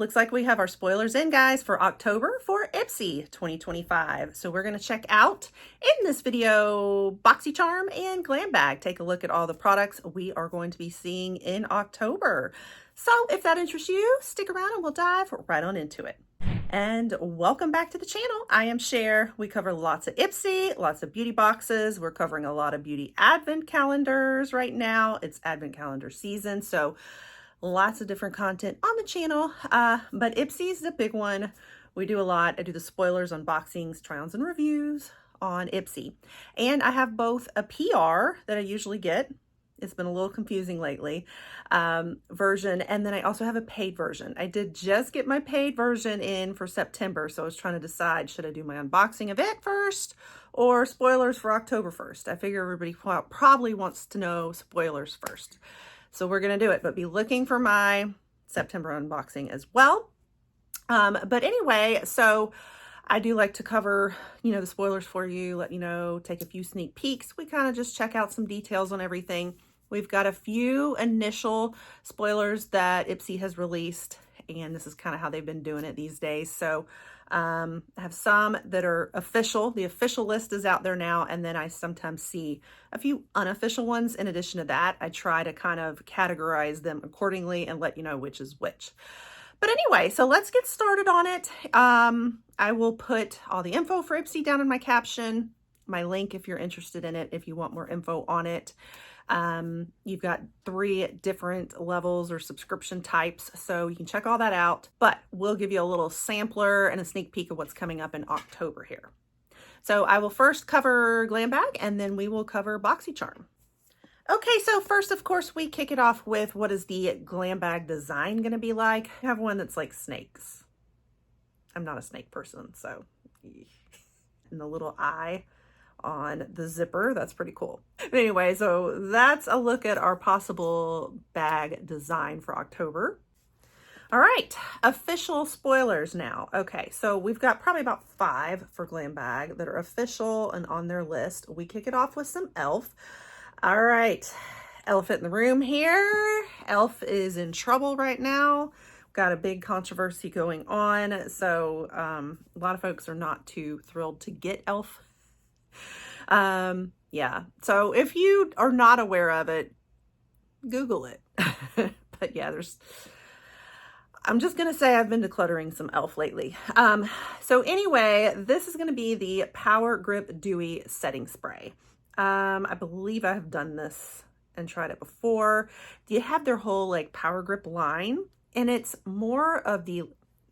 looks like we have our spoilers in, guys, for October for Ipsy 2025. So we're going to check out in this video Boxycharm and Glam Bag. Take a look at all the products we are going to be seeing in October. So if that interests you, stick around and we'll dive right on into it. And welcome back to the channel. I am Cher. We cover lots of Ipsy, lots of beauty boxes. We're covering a lot of beauty advent calendars right now. It's advent calendar season, so lots of different content on the channel. But Ipsy is the big one. We do a lot. I do the spoilers, unboxings, try-ons, and reviews on Ipsy. And I have both a PR that I usually get. It's been a little confusing lately, version. And then I also have a paid version. I did just get my paid version in for September. So I was trying to decide, should I do my unboxing of it first or spoilers for October 1st? I figure everybody probably wants to know spoilers first. So we're going to do it, but be looking for my September unboxing as well. But anyway, so I do like to cover, the spoilers for you, let you know, take a few sneak peeks. We kind of just check out some details on everything. We've got a few initial spoilers that Ipsy has released, and this is kind of how they've been doing it these days. So I have some that are official. The official list is out there now, and then I sometimes see a few unofficial ones. In addition to that, I try to kind of categorize them accordingly and let you know which is which. But anyway, so let's get started on it. I will put all the info for Ipsy down in my caption, my link if you're interested in it, if you want more info on it. You've got 3 different levels or subscription types, so you can check all that out, but we'll give you a little sampler and a sneak peek of what's coming up in October here. So I will first cover Glam Bag, and then we will cover Boxycharm. Okay, so first, of course, we kick it off with what is the Glam Bag design going to be like. I have one that's like snakes. I'm not a snake person, so and the little eye on the zipper, that's pretty cool. But anyway, so that's a look at our possible bag design for October. All right, official spoilers now. Okay, so we've got probably about 5 for Glam Bag that are official and on their list. We kick it off with some e.l.f. All right, elephant in the room here. e.l.f. is in trouble right now. Got a big controversy going on, so a lot of folks are not too thrilled to get e.l.f. Yeah, so if you are not aware of it, Google it. But yeah, I'm just gonna say I've been decluttering some e.l.f. lately. So anyway, this is gonna be the Power Grip Dewy Setting Spray. I believe I have done this and tried it before. You have their whole like Power Grip line, and it's more of the,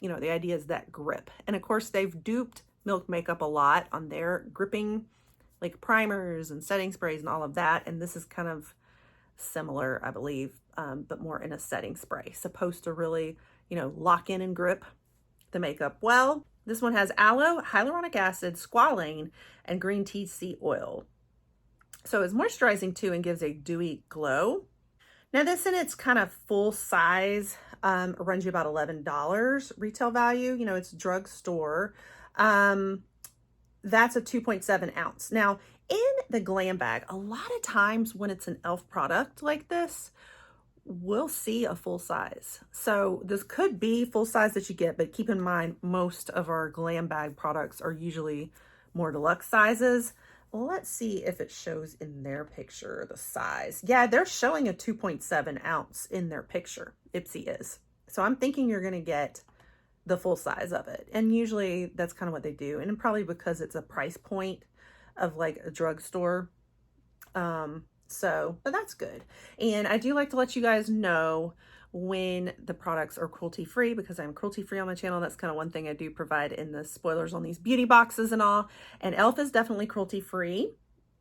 the idea is that grip. And of course they've duped Milk Makeup a lot on their gripping, like primers and setting sprays and all of that. And this is kind of similar, I believe, but more in a setting spray, supposed to really, lock in and grip the makeup well. This one has aloe, hyaluronic acid, squalane, and green tea seed oil. So it's moisturizing too and gives a dewy glow. Now this in its kind of full size runs you about $11 retail value. It's drugstore. That's a 2.7 ounce. Now in the Glam Bag, a lot of times when it's an e.l.f. product like this, we'll see a full size. So this could be full size that you get, but keep in mind, most of our Glam Bag products are usually more deluxe sizes. Let's see if it shows in their picture the size. Yeah, they're showing a 2.7 ounce in their picture. Ipsy is. So I'm thinking you're going to get the full size of it. And usually that's kind of what they do. And probably because it's a price point of like a drugstore. But that's good. And I do like to let you guys know when the products are cruelty-free, because I'm cruelty-free on my channel. That's kind of one thing I do provide in the spoilers on these beauty boxes and all. And e.l.f. is definitely cruelty-free,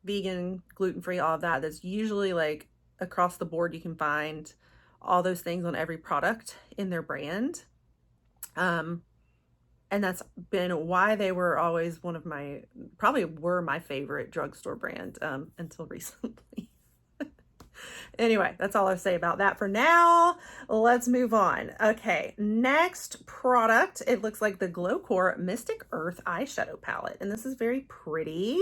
vegan, gluten-free, all of that. That's usually like across the board. You can find all those things on every product in their brand. And that's been why they were always one of my, probably were my favorite drugstore brand until recently. Anyway, that's all I say about that for now. Let's move on. Okay, next product. It looks like the Glow Core Mystic Earth eyeshadow palette. And this is very pretty.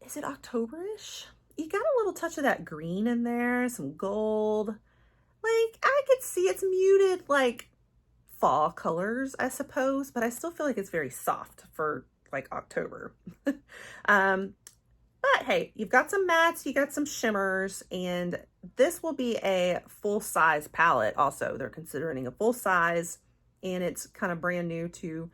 Is it October-ish? You got a little touch of that green in there, some gold. Like, I could see it's muted, like fall colors, I suppose, but I still feel like it's very soft for like October. But hey, you've got some mattes, you got some shimmers, and this will be a full-size palette also. They're considering a full size, and it's kind of brand new to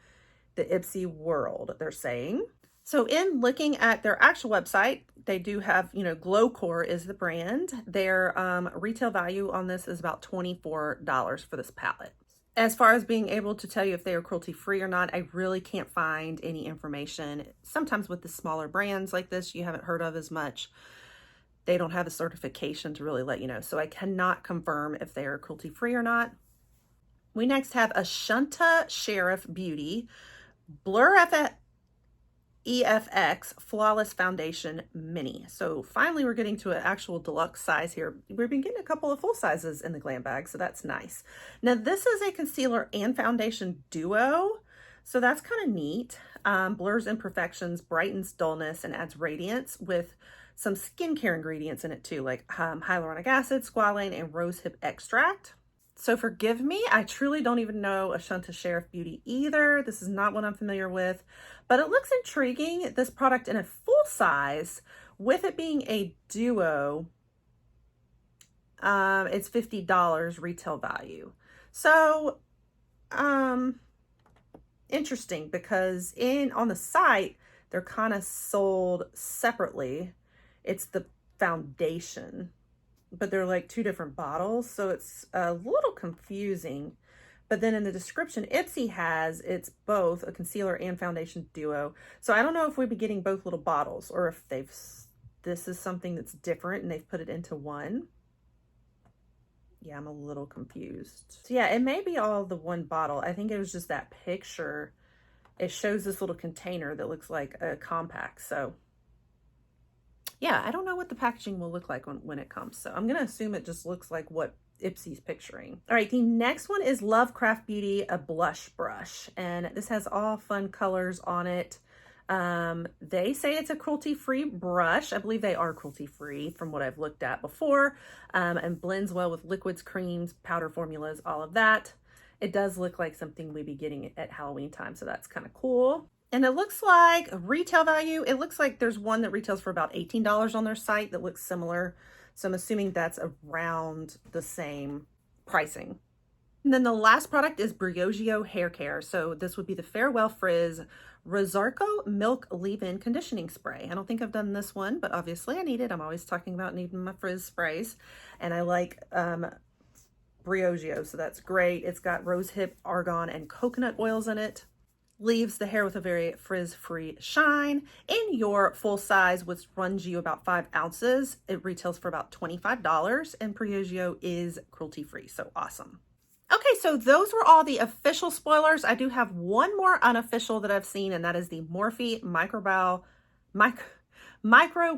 the Ipsy world, they're saying. So in looking at their actual website, they do have, you know, Glow Core is the brand. Their retail value on this is about $24 for this palette. As far as being able to tell you if they are cruelty-free or not, I really can't find any information. Sometimes with the smaller brands like this you haven't heard of as much, they don't have a certification to really let you know. So I cannot confirm if they are cruelty-free or not. We next have a Shunta Sheriff Beauty Blur EFX Flawless Foundation Mini. So finally we're getting to an actual deluxe size here. We've been getting a couple of full sizes in the Glam Bag, so that's nice. Now this is a concealer and foundation duo, so that's kind of neat. Blurs imperfections, brightens dullness, and adds radiance with some skincare ingredients in it too, like hyaluronic acid, squalane, and rosehip extract. So forgive me, I truly don't even know a Shunta Sheriff Beauty either. This is not what I'm familiar with, but it looks intriguing. This product in a full size, with it being a duo, it's $50 retail value. So, interesting, because on the site, they're kind of sold separately. It's the foundation, but they're like two different bottles, so it's a little confusing. But then in the description Ipsy has, it's both a concealer and foundation duo. So I don't know if we'd be getting both little bottles, or if this is something that's different and they've put it into one. Yeah, I'm a little confused. So yeah, it may be all the one bottle. I think it was just that picture. It shows this little container that looks like a compact. So yeah, I don't know what the packaging will look like when it comes. So I'm going to assume it just looks like what Ipsy's picturing. All right, the next one is Lovecraft Beauty, a blush brush. And this has all fun colors on it. They say it's a cruelty-free brush. I believe they are cruelty-free from what I've looked at before. And blends well with liquids, creams, powder formulas, all of that. It does look like something we'd be getting at Halloween time, so that's kind of cool. And it looks like retail value, it looks like there's one that retails for about $18 on their site that looks similar. So I'm assuming that's around the same pricing. And then the last product is Briogeo Hair Care. So this would be the Farewell Frizz Rosarco Milk Leave-In Conditioning Spray. I don't think I've done this one, but obviously I need it. I'm always talking about needing my frizz sprays. And I like Briogeo, so that's great. It's got rosehip, argan, and coconut oils in it. Leaves the hair with a very frizz-free shine. In your full size, which runs you about 5 ounces, it retails for about $25, and Briogeo is cruelty-free, so awesome. Okay, so those were all the official spoilers. I do have one more unofficial that I've seen, and that is the Morphe Micro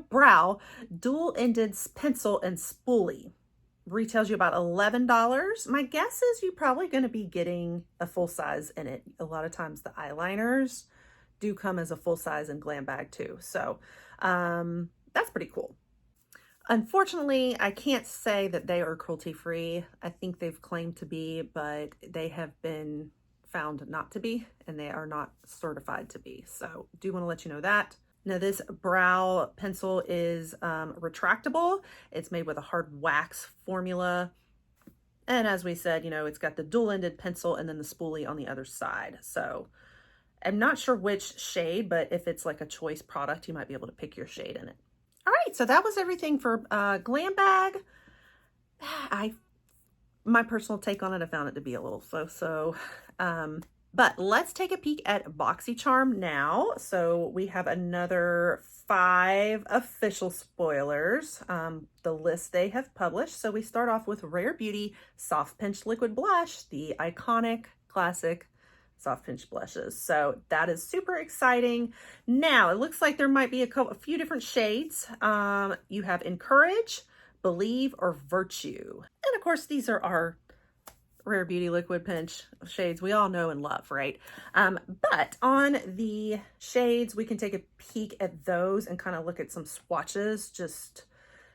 Brow Dual-Ended Pencil and Spoolie. Retails you about $11. My guess is you're probably going to be getting a full size in it. A lot of times the eyeliners do come as a full size in Glam Bag too. So that's pretty cool. Unfortunately, I can't say that they are cruelty-free. I think they've claimed to be, but they have been found not to be, and they are not certified to be. So do want to let you know that. Now this brow pencil is retractable. It's made with a hard wax formula. And as we said, you know, it's got the dual-ended pencil and then the spoolie on the other side. So I'm not sure which shade, but if it's like a choice product, you might be able to pick your shade in it. All right, so that was everything for Glam Bag. My personal take on it, I found it to be a little so. But let's take a peek at Boxycharm now. So we have another 5 official spoilers, the list they have published. So we start off with Rare Beauty Soft Pinch Liquid Blush, the iconic classic soft pinch blushes. So that is super exciting. Now it looks like there might be a few different shades. You have Encourage, Believe, or Virtue. And of course, these are our Rare Beauty liquid pinch shades we all know and love, right? But on the shades, we can take a peek at those and kind of look at some swatches just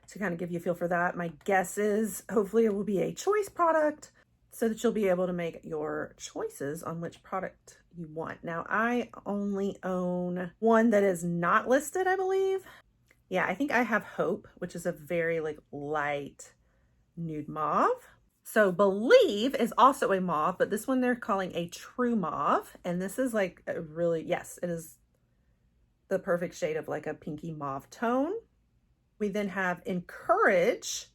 to kind of give you a feel for that. My guess is hopefully it will be a choice product. so that you'll be able to make your choices on which product you want. Now, I only own one that is not listed, I believe. Yeah, I think I have Hope, which is a very like light nude mauve. So Believe is also a mauve, but this one they're calling a true mauve. And this is like a really, yes, it is the perfect shade of like a pinky mauve tone. We then have Encourage,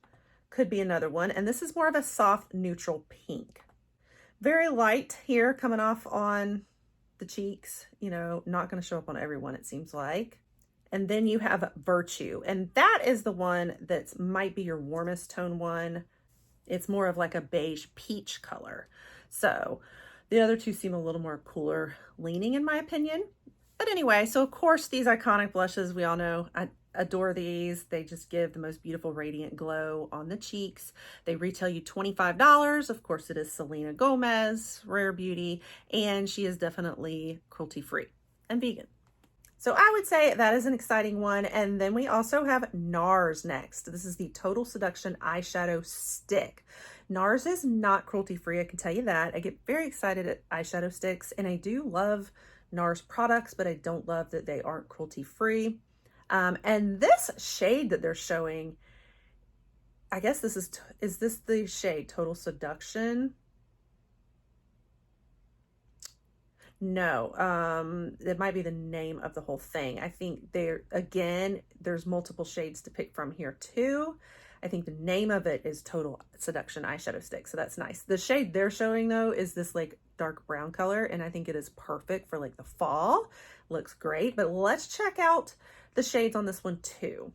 could be another one. And this is more of a soft neutral pink. Very light here coming off on the cheeks, you know, not going to show up on everyone, it seems like. And then you have Virtue, and that is the one that might be your warmest tone one. It's more of like a beige peach color. So the other two seem a little more cooler leaning in my opinion. But anyway, so of course these iconic blushes, we all know, I adore these. They just give the most beautiful radiant glow on the cheeks. They retail you $25. Of course it is Selena Gomez, rare beauty, and she is definitely cruelty free and vegan. So I would say that is an exciting one. And then we also have NARS next. This is the Total Seduction Eyeshadow Stick. NARS is not cruelty free, I can tell you that. I get very excited at eyeshadow sticks, and I do love NARS products, but I don't love that they aren't cruelty free. And this shade that they're showing, I guess this is this the shade Total Seduction? No, it might be the name of the whole thing. I think there's multiple shades to pick from here too. I think the name of it is Total Seduction Eyeshadow Stick, so that's nice. The shade they're showing though is this like dark brown color, and I think it is perfect for like the fall. Looks great, but let's check out the shades on this one too.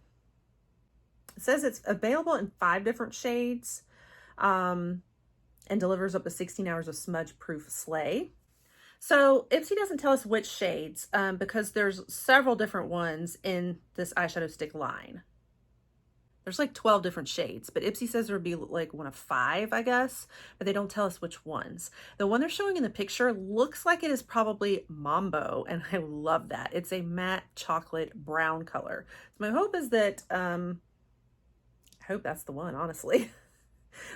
It says it's available in 5 different shades, and delivers up to 16 hours of smudge-proof slay. So Ipsy doesn't tell us which shades because there's several different ones in this eyeshadow stick line. There's like 12 different shades, but Ipsy says there would be like one of 5, I guess, but they don't tell us which ones. The one they're showing in the picture looks like it is probably Mambo, and I love that. It's a matte chocolate brown color. So my hope is that, I hope that's the one, honestly.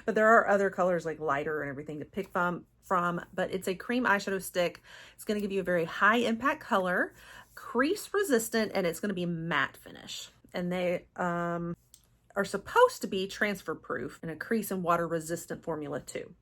But there are other colors like lighter and everything to pick from, but it's a cream eyeshadow stick. It's going to give you a very high impact color, crease resistant, and it's going to be matte finish. And they are supposed to be transfer proof and a crease and water resistant formula too.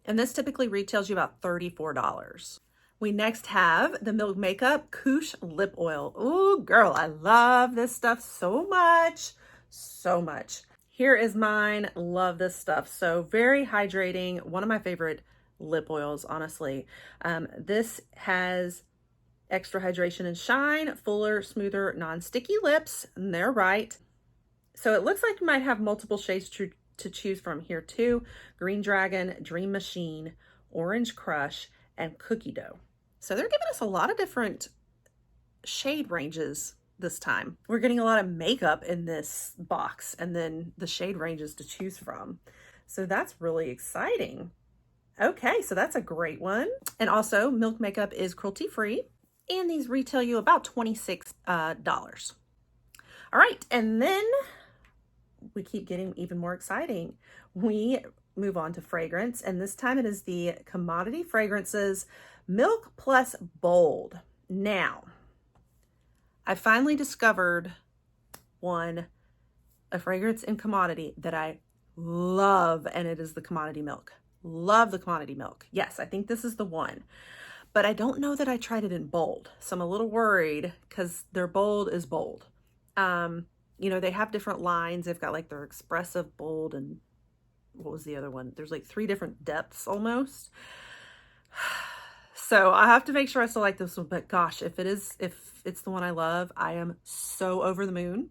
And this typically retails you about $34. We next have the Milk Makeup Couche Lip Oil. Ooh, girl, I love this stuff so much, so much. Here is mine. Love this stuff. So very hydrating. One of my favorite lip oils, honestly. This has extra hydration and shine, fuller, smoother, non-sticky lips, and they're right. So it looks like you might have multiple shades to choose from here too. Green Dragon, Dream Machine, Orange Crush, and Cookie Dough. So they're giving us a lot of different shade ranges this time. We're getting a lot of makeup in this box and then the shade ranges to choose from. So that's really exciting. Okay, so that's a great one. And also Milk Makeup is cruelty free, and these retail you about $26. All right, and then we keep getting even more exciting. We move on to fragrance, and this time it is the Commodity Fragrances Milk Plus Bold. Now, I finally discovered a fragrance in Commodity that I love, and it is the Commodity Milk. Love the Commodity Milk. Yes, I think this is the one, but I don't know that I tried it in bold. So I'm a little worried because their bold is bold. You know, they have different lines. They've got like their expressive bold, and what was the other one? There's like 3 different depths almost. So I have to make sure I still like this one, but gosh, if it's the one I love, I am so over the moon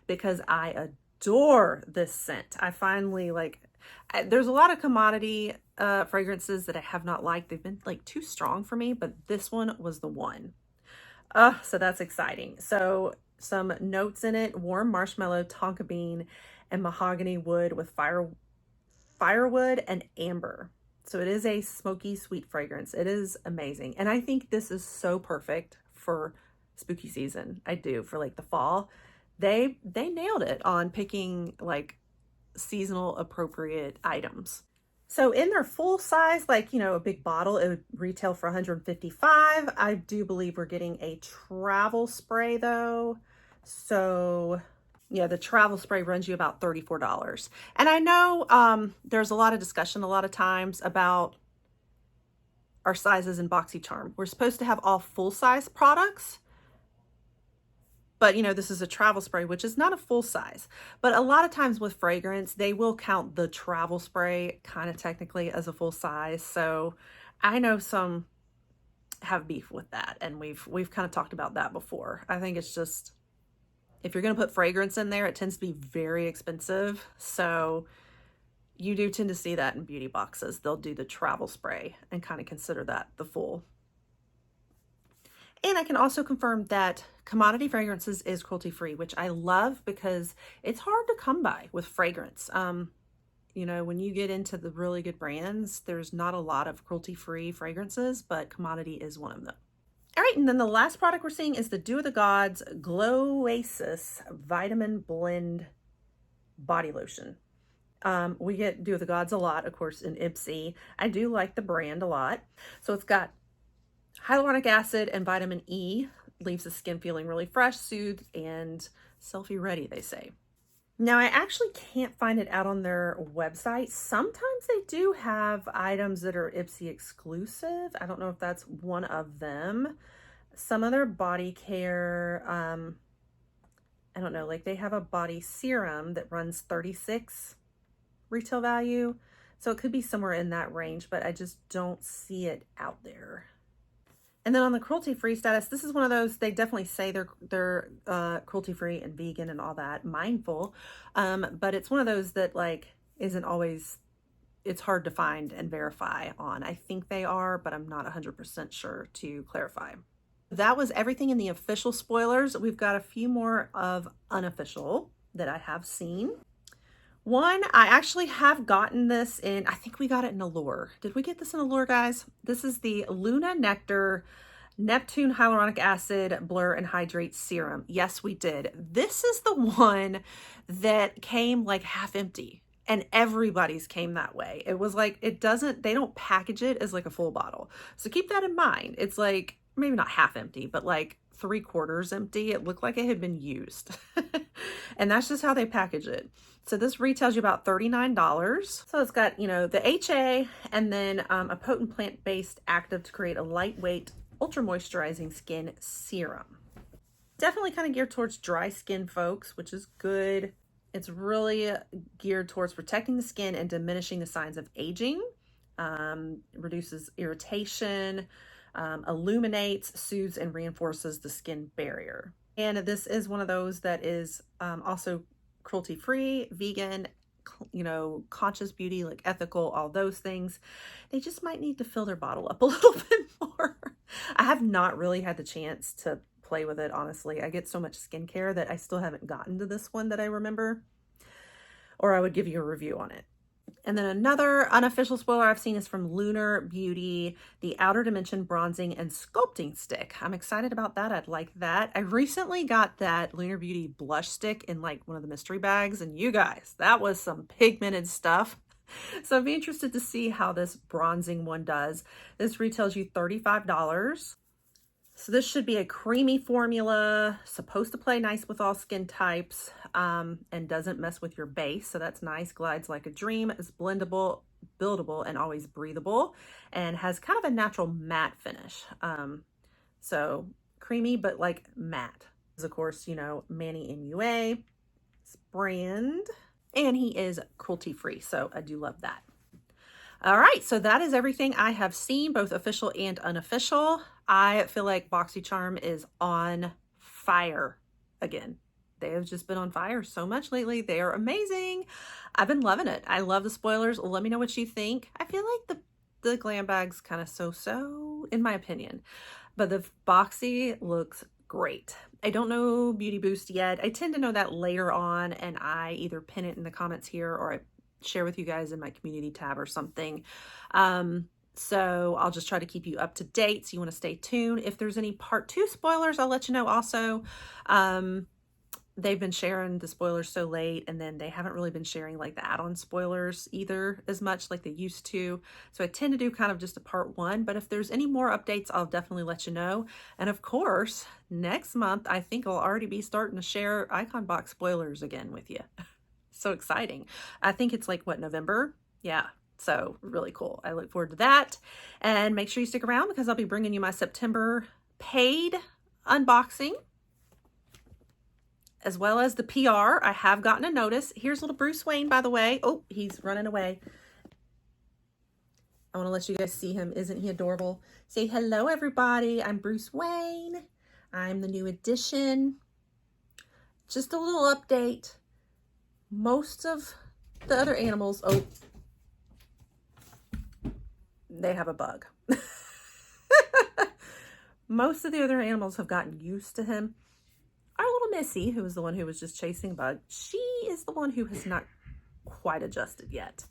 because I adore this scent. I finally there's a lot of Commodity fragrances that I have not liked. They've been like too strong for me, but this one was the one. So that's exciting. So some notes in it: warm marshmallow, tonka bean, and mahogany wood with firewood and amber. So it is a smoky, sweet fragrance. It is amazing. And I think this is so perfect for spooky season. I do, for like the fall. They nailed it on picking like seasonal appropriate items. So in their full size, like, you know, a big bottle, it would retail for $155. I do believe we're getting a travel spray though. So yeah, the travel spray runs you about $34. And I know there's a lot of discussion a lot of times about our sizes in BoxyCharm. We're supposed to have all full size products, but you know, this is a travel spray, which is not a full size. But a lot of times with fragrance, they will count the travel spray kind of technically as a full size. So I know some have beef with that, and we've kind of talked about that before. I think it's just, if you're going to put fragrance in there, it tends to be very expensive. So you do tend to see that in beauty boxes. They'll do the travel spray and kind of consider that the full. And I can also confirm that Commodity Fragrances is cruelty-free, which I love because it's hard to come by with fragrance. You know, when you get into the really good brands, there's not a lot of cruelty-free fragrances, but Commodity is one of them. All right, and then the last product we're seeing is the Dew of the Gods Glow Oasis Vitamin Blend Body Lotion. We get Dew of the Gods a lot, of course, in Ipsy. I do like the brand a lot. So it's got hyaluronic acid and vitamin E, leaves the skin feeling really fresh, soothed, and selfie ready, they say. Now, I actually can't find it out on their website. Sometimes they do have items that are Ipsy exclusive. I don't know if that's one of them. Some of their body care, I don't know, like they have a body serum that runs $36 retail value. So it could be somewhere in that range, but I just don't see it out there. And then on the cruelty-free status, this is one of those, they definitely say they're cruelty-free and vegan and all that, mindful. But it's one of those that like isn't always, it's hard to find and verify on. I think they are, but I'm not 100% sure to clarify. That was everything in the official spoilers. We've got a few more of unofficial that I have seen. One, I actually have gotten this in, I think we got it in Allure. Did we get this in Allure, guys? This is the Luna Nectar Neptune Hyaluronic Acid Blur and Hydrate Serum. Yes, we did. This is the one that came like half empty, and everybody's came that way. It was like, they don't package it as like a full bottle. So keep that in mind. It's like, maybe not half empty, but like 3/4 empty. It looked like it had been used. And that's just how they package it. So this retails you about $39. So it's got, you know, the HA and then a potent plant-based active to create a lightweight, ultra moisturizing skin serum. Definitely kind of geared towards dry skin folks, which is good. It's really geared towards protecting the skin and diminishing the signs of aging. Reduces irritation, illuminates, soothes, and reinforces the skin barrier. And this is one of those that is also cruelty-free, vegan, you know, conscious beauty, like ethical, all those things. They just might need to fill their bottle up a little bit more. I have not really had the chance to play with it, honestly. I get so much skincare that I still haven't gotten to this one that I remember, or I would give you a review on it. And then another unofficial spoiler I've seen is from Lunar Beauty, the Outer Dimension Bronzing and Sculpting Stick. I'm excited about that. I'd like that. I recently got that Lunar Beauty blush stick in like one of the mystery bags, and you guys, that was some pigmented stuff. So I'd be interested to see how this bronzing one does. This retails you $35. So this should be a creamy formula, supposed to play nice with all skin types, and doesn't mess with your base. So that's nice. Glides like a dream, is blendable, buildable, and always breathable, and has kind of a natural matte finish. So creamy, but like matte. Of course, you know, Manny MUA brand, and he is cruelty-free. So I do love that. All right, so that is everything I have seen, both official and unofficial. I feel like BoxyCharm is on fire again. They have just been on fire so much lately. They are amazing. I've been loving it. I love the spoilers. Let me know what you think. I feel like the Glam Bag's kind of so-so, in my opinion. But the Boxy looks great. I don't know Beauty Boost yet. I tend to know that later on, and I either pin it in the comments here or I share with you guys in my community tab or something. So I'll just try to keep you up to date. So you want to stay tuned. If there's any part 2 spoilers, I'll let you know also. they've been sharing the spoilers so late, and then they haven't really been sharing like the add-on spoilers either as much like they used to. So I tend to do kind of just a part one, but if there's any more updates, I'll definitely let you know. And of course, next month, I think I'll already be starting to share icon box spoilers again with you. So exciting. I think it's like, what, November? Yeah. So really cool. I look forward to that. And make sure you stick around because I'll be bringing you my September paid unboxing, as well as the PR. I have gotten a notice. Here's little Bruce Wayne, by the way. Oh, he's running away. I want to let you guys see him. Isn't he adorable? Say hello, everybody. I'm Bruce Wayne. I'm the new addition. Just a little update. Most of the other animals, oh, they have a bug. Most of the other animals have gotten used to him. Our little Missy, who is the one who was just chasing bug, she is the one who has not quite adjusted yet.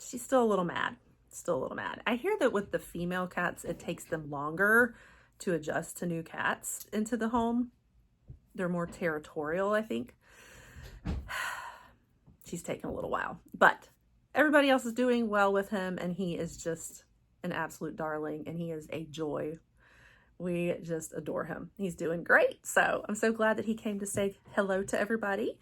She's still a little mad. Still a little mad. I hear that with the female cats, it takes them longer to adjust to new cats into the home. They're more territorial, I think. She's taken a little while, but everybody else is doing well with him, and he is just an absolute darling, and he is a joy. We just adore him. He's doing great. So I'm so glad that he came to say hello to everybody.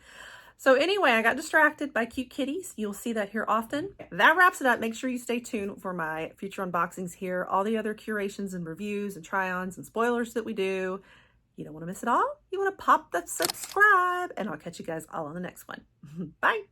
So anyway, I got distracted by cute kitties. You'll see that here often. That wraps it up. Make sure you stay tuned for my future unboxings here. All the other curations and reviews and try-ons and spoilers that we do. You don't want to miss it all. You want to pop the subscribe, and I'll catch you guys all on the next one. Bye.